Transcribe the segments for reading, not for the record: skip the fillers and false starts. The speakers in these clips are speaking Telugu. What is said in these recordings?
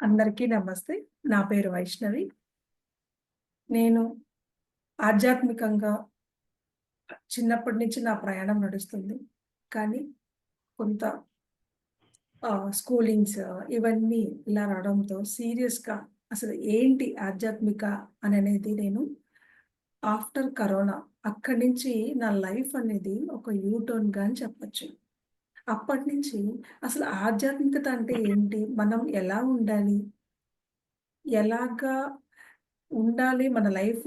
అందరికీ నమస్తే. నా పేరు వైష్ణవి. నేను ఆధ్యాత్మికంగా చిన్నప్పటి నుంచి నా ప్రయాణం నడుస్తుంది. కానీ కొంత స్కూలింగ్స్ ఇవన్నీ ఇలా రావడంతో సీరియస్‌గా అసలు ఏంటి ఆధ్యాత్మిక అననేది నేను ఆఫ్టర్ కరోనా అక్కడి నుంచి నా లైఫ్ అనేది ఒక యూ టర్న్‌గా అని చెప్పొచ్చు. అప్పటినుంచి అసలు ఆధ్యాత్మికత అంటే ఏంటి? మనం ఎలా ఉండాలి? ఎలాగా ఉండాలి. మన లైఫ్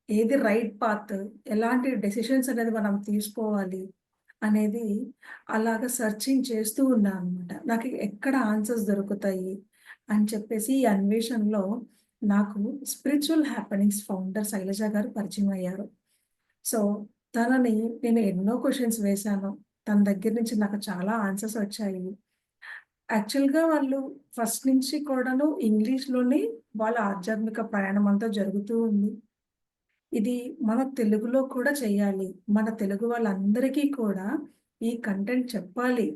ఏది రైట్ పాత్, ఎలాంటి డెసిషన్స్ అనేది మనం తీసుకోవాలి అనేది అలాగా సెర్చింగ్ చేస్తూ ఉన్నా అనమాట. నాకు ఎక్కడ ఆన్సర్స్ దొరుకుతాయి అని చెప్పేసి ఈ అన్వేషణలో నాకు స్పిరిచ్యువల్ హ్యాపెనింగ్స్ ఫౌండర్ శైలజ గారు పరిచయం అయ్యారు. సో, తనని నేను ఎన్నో క్వెషన్స్ వేశాను. తన దగ్గర నుంచి నాకు చాలా ఆన్సర్స్ వచ్చాయి. యాక్చువల్‌గా వాళ్ళు ఫస్ట్ నుంచి కూడాను ఇంగ్లీష్‌లోనే వాళ్ళ ఆధ్యాత్మిక ప్రయాణం అంతా జరుగుతూ ఉంది. ఇది మన తెలుగులో కూడా చేయాలి. మన తెలుగు వాళ్ళందరికీ కూడా ఈ కంటెంట్ చెప్పాలి.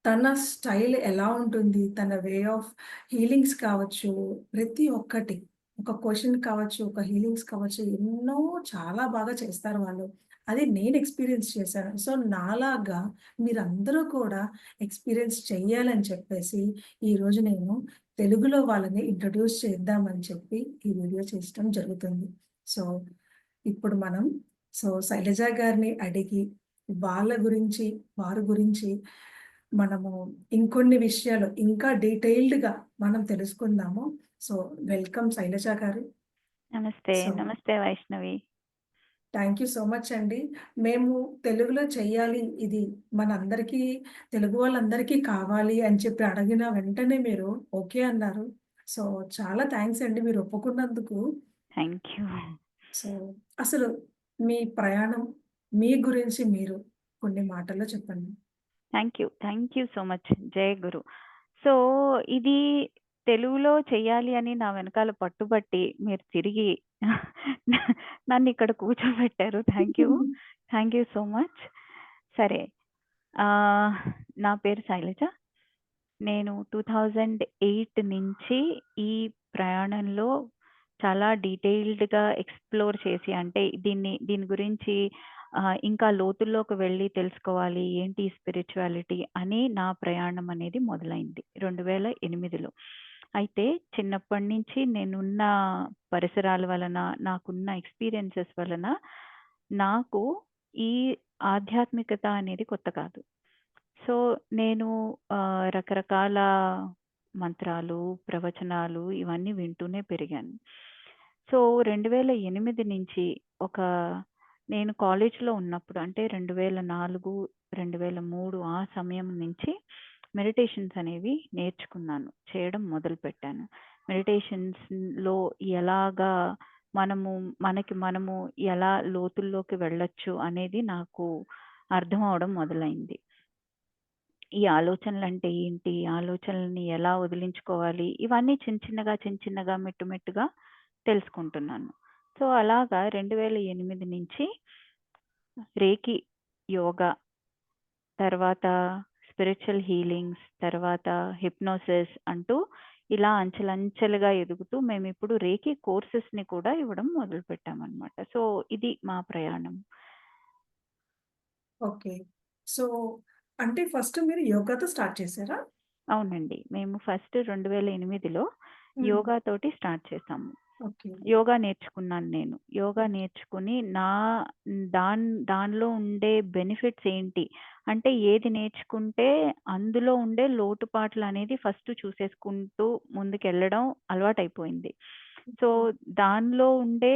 తన స్టైల్ ఎలా ఉంటుంది? తన వే ఆఫ్ హీలింగ్స్ కావచ్చు, ప్రతి ఒక్కటి. ఒక క్వెషన్ కావచ్చు, ఒక హీలింగ్స్ కావచ్చు, ఎన్నో చాలా బాగా చేస్తారు వాళ్ళు. అది నేను ఎక్స్‌పీరియన్స్ చేశాను. సో, నాలాగా మీరందరూ కూడా ఎక్స్‌పీరియన్స్ చెయ్యాలని చెప్పేసి, ఈరోజు నేను తెలుగులో వాళ్ళని ఇంట్రొడ్యూస్ చేద్దామని చెప్పి ఈ వీడియో చేయటం జరుగుతుంది. సో, ఇప్పుడు మనం శైలజ గారిని అడిగి వాళ్ళ గురించి, వారి గురించి మనము ఇంకొన్ని విషయాలు ఇంకా డీటెయిల్డ్‌గా మనం తెలుసుకుందాము. సో, వెల్కమ్ శైలజ గారు. నమస్తే. సో, నమస్తే Vaishnavi. Thank you so much అండి. మేము తెలుగులో చెయ్యాలి ఇది మనందరికీ తెలుగు వాళ్ళందరికీ కావాలి అని చెప్పి అడిగిన వెంటనే మీరు ఓకే అన్నారు. సో, చాలా థాంక్స్ అండి మీరు ఒప్పుకున్నందుకు. Thank you. సో, అసలు మీ ప్రయాణం, మీ గురించి మీరు కొన్ని మాటల్లో చెప్పండి. Thank you. Thank you so much. జై గురు. సో, ఇది తెలుగులో చెయ్యాలి అని నా వెనకాల పట్టుబట్టి మీరు తిరిగి నన్నిక్కడ కూర్చోబెట్టారు. Thank you. Thank you so much. సరే. ఆహ్, నా పేరు శైలజ. నేను 2008 నుంచి ఈ ప్రయాణంలో చాలా డీటెయిల్డ్‌గా ఎక్స్‌ప్లోర్ చేసి అంటే దీని గురించి ఇంకా లోతుల్లోకి వెళ్లి తెలుసుకోవాలి. ఏంటి స్పిరిచువాలిటీ అని నా ప్రయాణం అనేది మొదలైంది 2008లో. అయితే చిన్నప్పటి నుంచి నేనున్న పరిసరాల వలన, నాకున్న ఎక్స్‌పీరియన్సెస్ వలన నాకు ఈ ఆధ్యాత్మికత అనేది కొత్త కాదు. సో, నేను రకరకాల మంత్రాలు, ప్రవచనాలు ఇవన్నీ వింటూనే పెరిగాను. సో, 2008 నుంచి ఒక నేను కాలేజ్‌లో ఉన్నప్పుడు అంటే 2004, 2003 ఆ సమయం నుంచి మెడిటేషన్స్ అనేవి నేర్చుకున్నాను. చేయడం మొదలుపెట్టాను. మెడిటేషన్స్‌లో ఎలాగా మనము మనము ఎలా లోతుల్లోకి వెళ్ళొచ్చు అనేది నాకు అర్థం అవ్వడం మొదలైంది. ఈ ఆలోచనలంటే ఏంటి? ఆలోచనలని ఎలా వదిలించుకోవాలి? ఇవన్నీ చిన్న చిన్నగా, మెట్టుగా తెలుసుకుంటున్నాను. సో, అలాగా 2008 నుంచి రేకి యోగా, తర్వాత స్పిరిచ్యువల్ హీలింగ్స్, తర్వాత హిప్నోసిస్ అంటూ ఇలా అంచెలంచెలుగా ఎదుగుతూ మేమిప్పుడు రేకి కోర్సెస్‌ని కూడా ఇవ్వడం మొదలుపెట్టామనమాట. సో, ఇది మా ప్రయాణం. ఓకే. సో, అంటే ఫస్ట్ మీరు యోగాతో స్టార్ట్ చేసారా? అవునండి. మేము ఫస్ట్ 2008లో హ్మ్. యోగా తోటి స్టార్ట్ చేశాము. ఓకే. యోగా నేర్చుకున్నాను నేను. యోగా ఓకే. నేర్చుకుని దానిలో ఉండే బెనిఫిట్స్ ఏంటి? అంటే ఏది నేర్చుకుంటే అందులో ఉండే లోటుపాట్లనేది ఫస్ట్ చూసేసుకుంటూ ముందుకెళ్ళడం అలవాటైపోయింది. So, okay. దానిలో ఉండే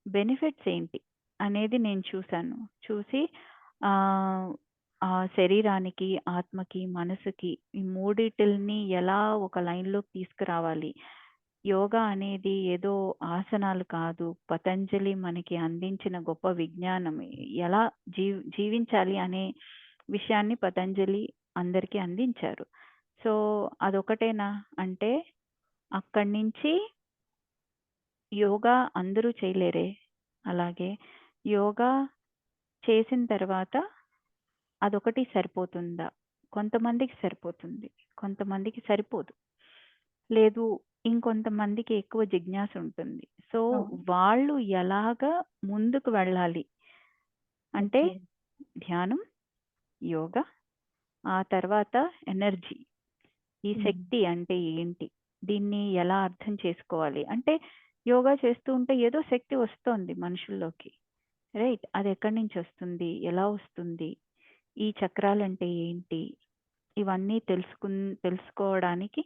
బెనిఫిట్స్ ఏంటి? అనేది నేను చూసాను. చూసి ఆహ్, ఆ శరీరానికి, ఆత్మకి, మనసుకి ఈ మూడిటిల్ని ఎలా ఒక లైన్‌లోకి తీసుకురావాలి? యోగా అనేది ఏదో ఆసనాలు కాదు. పతంజలి మనకి అందించిన గొప్ప విజ్ఞానం. ఎలా జీవించాలి అనే విషయాన్ని పతంజలి అందరికీ అందించారు. సో, అదొకటేనా అంటే అక్కడి నుంచి యోగా అందరూ చేయలేరే. అలాగే యోగా చేసిన తర్వాత అదొకటి సరిపోతుందా? కొంతమందికి సరిపోతుంది. కొంతమందికి సరిపోదు. లేదు ఇంకొంతమందికి ఎక్కువ జిజ్ఞాస ఉంటుంది. సో, అవును. వాళ్ళు ఎలాగా ముందుకు వెళ్ళాలి అంటే ఓకే. ధ్యానం, యోగా, ఆ తర్వాత ఎనర్జీ. ఈ హ్మ్. శక్తి అంటే ఏంటి? దీన్ని ఎలా అర్థం చేసుకోవాలి? అంటే యోగా చేస్తూ ఉంటే ఏదో శక్తి వస్తోంది మనుషుల్లోకి. రైట్? అదెక్కడి నుంచొస్తుంది? ఎలా వస్తుంది? ఈ చక్రాలంటే ఏంటి? ఇవన్నీ తెలుసుకోవడానికి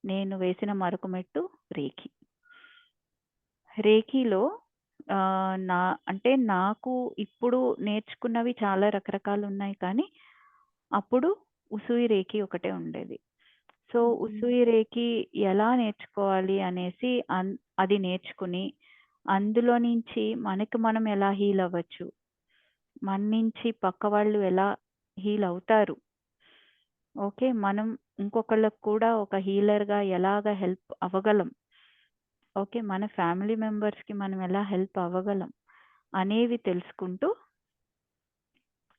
నేను వేసిన మరొక మెట్టు రేఖీ. రేఖీలో నా అంటే నాకు ఇప్పుడు నేర్చుకున్నవి చాలా రకరకాలున్నాయి కానీ, అప్పుడు ఉసూయి రేఖీ ఒకటే ఉండేది. So, okay. ఉసూయి రేఖీ ఎలా నేర్చుకోవాలి అనేసి అది నేర్చుకుని, అందులో నుంచి మనకి మనం ఎలా హీల్ అవ్వచ్చు? మన నుంచి పక్క వాళ్ళు ఎలా హీల్ అవుతారు? ఓకే. మనం ఇంకొకళ్ళకి కూడా ఒక హీలర్‌గా ఎలాగా హెల్ప్ అవ్వగలం? ఓకే. మన ఫ్యామిలీ మెంబర్స్‌కి మనం ఎలా హెల్ప్ అవ్వగలం? అనేవి తెలుసుకుంటూ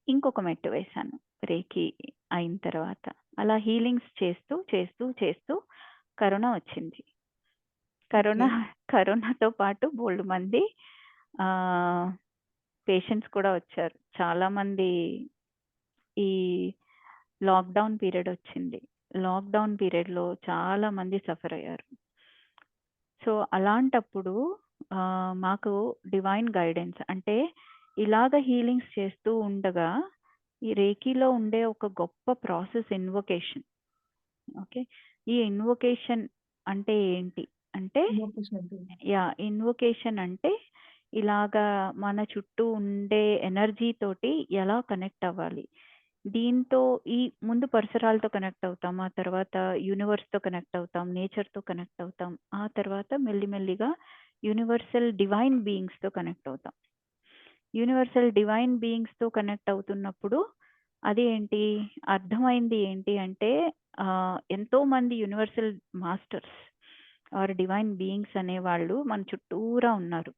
ఇంకొక మెట్టు వేశాను. రేఖీ అయిన తర్వాత. అలా హీలింగ్స్ చేస్తూ కరోనా వచ్చింది. ఓకే. కరోనా కరోనాతో పాటు బోలెడు మంది ఆహ్, పేషెంట్స్ కూడా వచ్చారు. చాలామంది ఈ లాక్‌డౌన్ పీరియడ్ వచ్చింది. లాక్‌డౌన్ పీరియడ్‌లో చాలా మంది సఫర్ అయ్యారు. సో, అలాంటప్పుడు మాకు డివైన్ గైడెన్స్ అంటే ఇలాగ హీలింగ్స్ చేస్తూ ఉండగా, ఈ రేకీలో ఉండే ఒక గొప్ప ప్రాసెస్ ఇన్వొకేషన్. ఓకే. ఈ ఇన్వొకేషన్ అంటే ఏంటి? అంటే ఇన్వొకేషన్ అంటే ఇన్వొకేషన్ అంటే ఇలాగా మన చుట్టూ ఉండే ఎనర్జీ తోటి ఎలా కనెక్ట్ అవ్వాలి? దీంతో ఈ ముందు పరిసరాలతో కనెక్ట్ అవుతాం. ఆ తర్వాత యూనివర్స్‌తో కనెక్ట్ అవుతాం. నేచర్‌తో కనెక్ట్ అవుతాం. ఆ తర్వాత మెల్లిమెల్లిగా యూనివర్సల్ డివైన్ బీయింగ్స్‌తో కనెక్ట్ అవుతాం. యూనివర్సల్ డివైన్ బీయింగ్స్‌తో కనెక్ట్ అవుతున్నప్పుడు అది ఏంటి? అర్థమైంది ఏంటి అంటే ఎంతోమంది universal masters or divine beings అనేవాళ్ళు మన చుట్టూరా ఉన్నారు.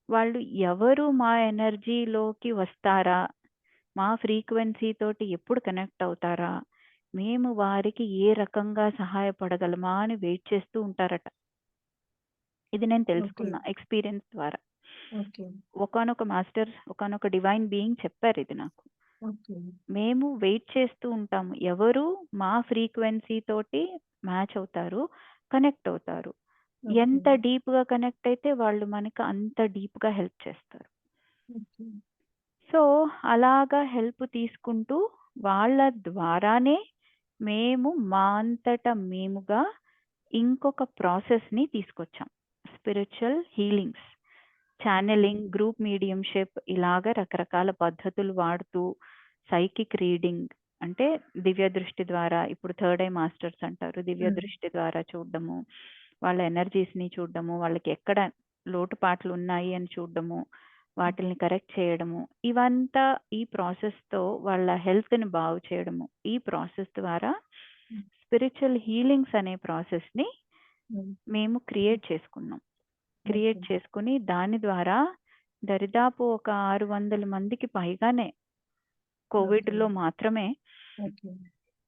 వాళ్ళు ఎవరు మా ఎనర్జీలోకి వస్తారా? మా ఫ్రీక్వెన్సీ తోటి ఎప్పుడు కనెక్ట్ అవుతారా? మేము వారికి ఏ రకంగా సహాయపడగలమా అని వెయిట్ చేస్తూ ఉంటారట. ఇది నేను ఓకే. తెలుసుకున్న ఎక్స్‌పీరియన్స్ ద్వారా. ఓకే. ఒకానొక మాస్టర్, ఒకానొక డివైన్ బీయింగ్ చెప్పారిది నాకు. ఓకే. మేము వెయిట్ చేస్తూ ఉంటాము. ఎవరు మా ఫ్రీక్వెన్సీ తోటి మ్యాచ్ అవుతారు, కనెక్ట్ అవుతారు. ఓకే. ఎంత డీప్‌గా కనెక్ట్ అయితే వాళ్ళు మనకి అంత డీప్‌గా హెల్ప్ చేస్తారు. ఓకే. సో, అలాగా హెల్ప్ తీసుకుంటూ వాళ్ళ ద్వారానే మేము మా అంతట మేముగా ఇంకొక ప్రాసెస్‌ని తీసుకొచ్చాం. Spiritual healings, okay. Channelling, group mediumship ఇలాగ రకరకాల పద్ధతులు వాడుతూ సైకిక్ రీడింగ్ అంటే దివ్య దృష్టి ద్వారా ఇప్పుడు థర్డ్ ఐ మాస్టర్స్ అంటారు. దివ్య హ్మ్. దృష్టి ద్వారా చూడడము, వాళ్ళ ఎనర్జీస్‌ని చూడడము, వాళ్ళకి ఎక్కడ లోటుపాట్లు ఉన్నాయి అని చూడడము, వాటిల్ని కరెక్ట్ చేయడము, ఇవంతా ఈ ప్రాసెస్‌తో వాళ్ళ హెల్త్‌ని బాగు చేయడము. ఈ ప్రాసెస్ ద్వారా హ్మ్. స్పిరిచ్యువల్ హీలింగ్స్ అనే ప్రాసెస్‌ని హ్మ్. మేము క్రియేట్ చేసుకున్నాం. ఓకే. క్రియేట్ చేసుకొని దాని ద్వారా దరిదాపు ఒక 600 మందికి పైగానే ఓకే. కోవిడ్‌లో మాత్రమే ఓకే.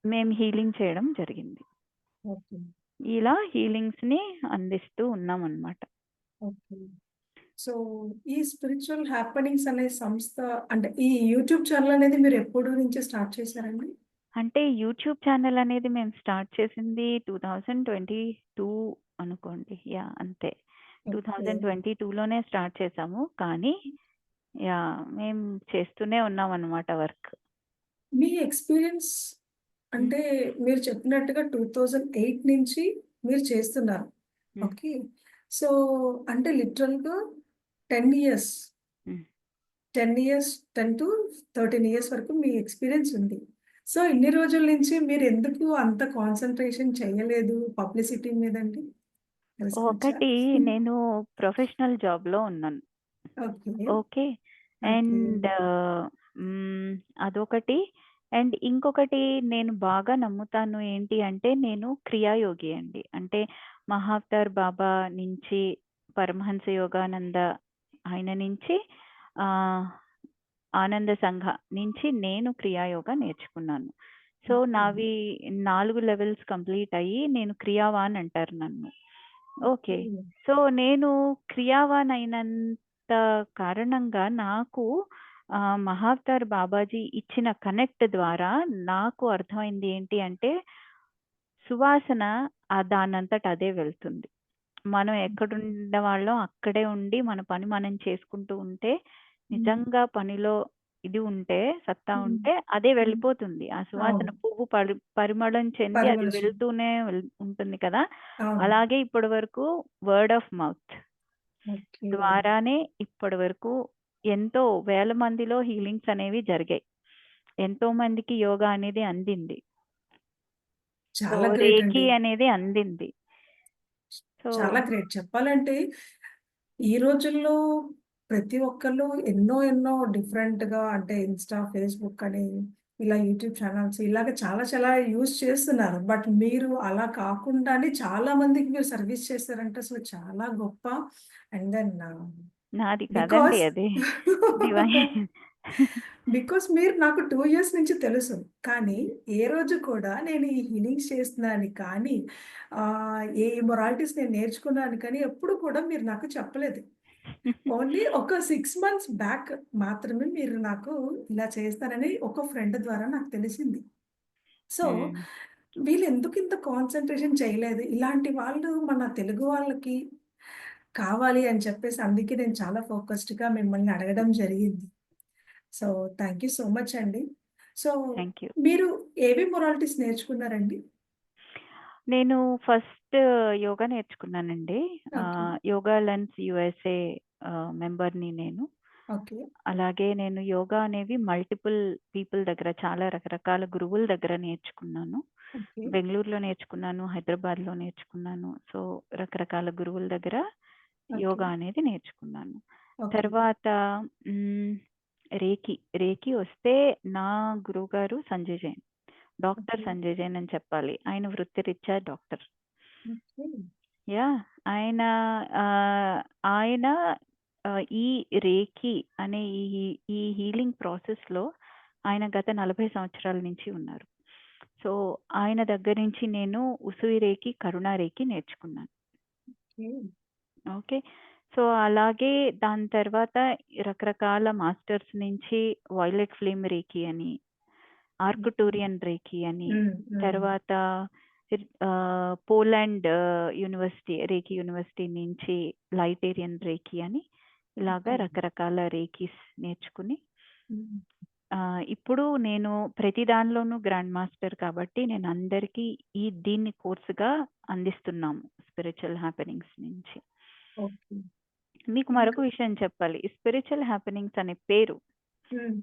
మేము హీలింగ్ చేయడం జరిగింది. ఓకే. ఇలా హీలింగ్స్‌ని అందిస్తూ ఉన్నామనమాట. ఓకే. సో, ఈ స్పిరిచ్యువల్ హ్యాపెనింగ్స్ అనే సంస్థ అంటే ఈ యూట్యూబ్ ఛానెల్ అనేది మీరు ఎప్పుడు నుంచి స్టార్ట్ చేశారండి? అంటే యూట్యూబ్ ఛానెల్ అనేది మేము స్టార్ట్ చేసింది 2022 అనుకోండి. అంతే. ఓకే. 2022లోనే స్టార్ట్ చేశాము. కానీ మేము చేస్తూనే ఉన్నామనమాట వర్క్. మీ ఎక్స్‌పీరియన్స్ హ్మ్. అంటే మీరు చెప్పినట్టుగా 2008 నుంచి మీరు చేస్తున్నారు. హ్మ్. ఓకే. సో, అంటే లిటరల్‌గా 10 ఇయర్స్, హ్మ్. 10 ఇయర్స్ 10-13 ఇయర్స్ వరకు మీ ఎక్స్‌పీరియన్స్ ఉంది. సో, ఇన్ని రోజుల నుంచి మీరెందుకు అంత కాన్సంట్రేషన్ చేయలేదు పబ్లిసిటీ మీదండి? తెలుసుకోవచ్చా? ఒకటి నేను ప్రొఫెషనల్ జాబ్‌లో ఉన్నాను. ఓకే. ఓకే. ఓకే. అండ్ హ్మ్. అదొకటి. అండ్ ఇంకొకటి నేను బాగా నమ్ముతాను ఏంటి అంటే నేను క్రియాయోగి అండి. అంటే మహావతార్ బాబా నుంచి, పరమహంస యోగానంద ఆయన నుంచి ఆహ్, ఆనంద సంఘ నుంచి నేను క్రియాయోగ నేర్చుకున్నాను. So, okay. నావి 4 లెవెల్స్ కంప్లీట్ అయ్యి నేను క్రియావాన్ అంటారు నన్ను. ఓకే. ఓకే. సో, నేను క్రియావాన్ అయినంత కారణంగా నాకు మహావతార్ బాబాజీ ఇచ్చిన కనెక్ట్ ద్వారా నాకు అర్థమైంది ఏంటి అంటే, సువాసన దానంతట అదే వెళ్తుంది. మనం ఎక్కడున్నవాళ్ళం అక్కడే ఉండి మన పని మనం చేసుకుంటూ ఉంటే, హ్మ్. నిజంగా పనిలో ఇది ఉంటే, సత్తా హ్మ్. ఉంటే అదే హ్మ్. వెళ్ళిపోతుంది. ఆ సువాసన అవును. పువ్వు పరిమళం చెంది అది పరిమళించు. వెళ్తూనే ఉంటుంది కదా! అవును. అలాగే ఇప్పటి వరకు వర్డ్ ఆఫ్ మౌత్ ఓకే. ద్వారానే ఇప్పటి వరకు ఎంతో వేల మందిలో హీలింగ్స్ అనేవి జరిగాయి. ఎంతో మందికి యోగా అనేది అందింది. సో, చాలా గ్రేట్ రేఖీ అండి. అనేది అందింది. సో చాలా గ్రేట్. చెప్పాలంటే ఈ రోజుల్లో ప్రతి ఒక్కళ్ళు ఎన్నో డిఫరెంట్‌గా అంటే ఇన్‌స్టా, ఫేస్‌బుక్ అని ఇలా యూట్యూబ్ ఛానెల్స్ ఇలాగ చాలా చాలా యూజ్ చేస్తున్నారు. బట్ మీరు అలా కాకుండానే చాలా మందికి మీరు సర్వీస్ చేశారంటే అసలు చాలా గొప్ప. అండ్ దెన్ నాది కాదండి బికాస్ అది. డివైన్. బికాస్ మీరు నాకు 2 ఇయర్స్ నుంచి తెలుసు. కానీ ఏ రోజు కూడా నేను ఈ హీలింగ్స్ చేస్తున్నానని కానీ ఏ మొరాలిటీస్ నేను నేర్చుకున్నాను కానీ ఎప్పుడు కూడా మీరు నాకు చెప్పలేదు. ఓన్లీ ఒక 6 మంత్స్ బ్యాక్ మాత్రమే మీరు నాకు ఇలా చేస్తానని ఒక ఫ్రెండ్ ద్వారా నాకు తెలిసింది. సో, హ్మ్. వీళ్ళెందుకు ఇంత కాన్సంట్రేషన్ చేయలేదు? ఇలాంటి వాళ్ళు మన తెలుగు వాళ్ళకి కావాలి అని చెప్పేసి అందుకే నేను చాలా ఫోకస్డ్‌గా మిమ్మల్ని అడగడం జరిగింది. So, thank you so much అండి. So, thank you. మీరు ఏవి మొరాలిటీస్ నేర్చుకున్నారండి? నేను ఫస్ట్ యోగా నేర్చుకున్నానండి. ఓకే. యోగా లెన్స్ యూఎస్ఏ మెంబర్‌ని నేను. ఓకే. అలాగే నేను యోగా అనేవి మల్టిపుల్ పీపుల్ దగ్గర చాలా రకరకాల గురువుల దగ్గర నేర్చుకున్నాను. ఓకే. బెంగుళూరులో నేర్చుకున్నాను, హైదరాబాద్‌లో నేర్చుకున్నాను. సో, రకరకాల గురువుల దగ్గర ఓకే. యోగా అనేది నేర్చుకున్నాను. ఓకే. తర్వాత హ్మ్, రేకి. రేకి వస్తే నా గురువుగారు సంజయ్ జైన్. Doctor okay. సంజయ్ జైన్ అని చెప్పాలి. ఆయన వృత్తిరీత్యా డాక్టర్. ఓకే. యాహ్! ఆయన ఆహ్, ఆయన ఈ రేకి అనే ఈ హీలింగ్ ప్రాసెస్‌లో ఆయన గత 40 సంవత్సరాల నుంచి ఉన్నారు. సో, ఆయన దగ్గర నుంచి నేను ఉసుయి రేకి, కరుణ రేకి నేర్చుకున్నాను. ఓకే. ఓకే. సో, అలాగే దాని తర్వాత రకరకాల మాస్టర్స్ నుంచి వయొలెట్ ఫ్లేమ్ రేకి అని, ఓకే. ఆర్కుటూరియన్ రేకి అని, హ్మ్. హ్మ్. తర్వాత పోలాండ్ రేకి యూనివర్సిటీ నుంచి లైటేరియన్ రేకి అని ఇలాగా ఓకే. రకరకాల రేకీస్ నేర్చుకుని హ్మ్. ఇప్పుడు నేను ప్రతి దానిలోనూ గ్రాండ్ మాస్టర్ కాబట్టి నేను అందరికీ దీన్ని కోర్స్‌గా అందిస్తున్నాము. స్పిరిచ్యువల్ హ్యాపెనింగ్స్ నుంచి. ఓకే. మీకు మరొక ఇంకా విషయం చెప్పాలి. స్పిరిచ్యువల్ హ్యాపెనింగ్స్ అనే పేరు హ్మ్.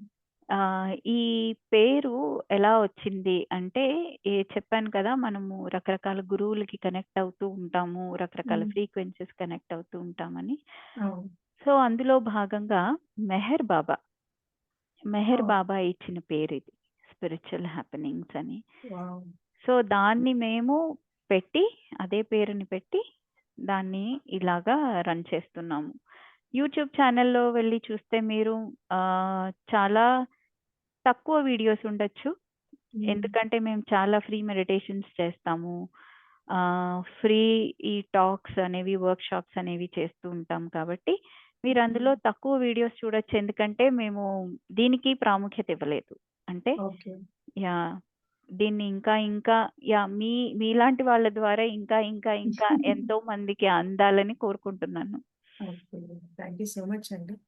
ఈ పేరు ఎలా వచ్చింది అంటే చెప్పాను కదా! మనము రకరకాల గురువులకి కనెక్ట్ అవుతూ ఉంటాము. రకరకాల హ్మ్. ఫ్రీక్వెన్సీస్ కనెక్ట్ అవుతూ ఉంటామని. అవును. సో, అందులో భాగంగా మెహర్ బాబా, మెహర్ ఓహ్! బాబా ఇచ్చిన పేరిది. స్పిరిచ్యువల్ హ్యాపెనింగ్స్ అని. వావ్! సో, దాన్ని మేము పెట్టి అదే పేరుని పెట్టి దాన్ని ఇలాగా రన్ చేస్తున్నాము. యూట్యూబ్ ఛానెల్‌లో వెళ్లి చూస్తే మీరు చాలా తక్కువ వీడియోస్ ఉండొచ్చు. హ్మ్. ఎందుకంటే మేము చాలా ఫ్రీ మెడిటేషన్స్ చేస్తాము. ఫ్రీ ఈ టాక్స్ అనేవి, వర్క్‌షాప్స్ అనేవి చేస్తూ ఉంటాం కాబట్టి, మీరు ఓకే. అందులో తక్కువ వీడియోస్ చూడొచ్చు. ఎందుకంటే మేము దీనికి ప్రాముఖ్యత ఇవ్వలేదు. అంటే ఓకే. యాహ్! దీన్ని ఇంకా యాహ్! మీలాంటి వాళ్ళ ద్వారా ఇంకా ఎంతో మందికి అందాలని కోరుకుంటున్నాను. Okay. Thank you so much అండి.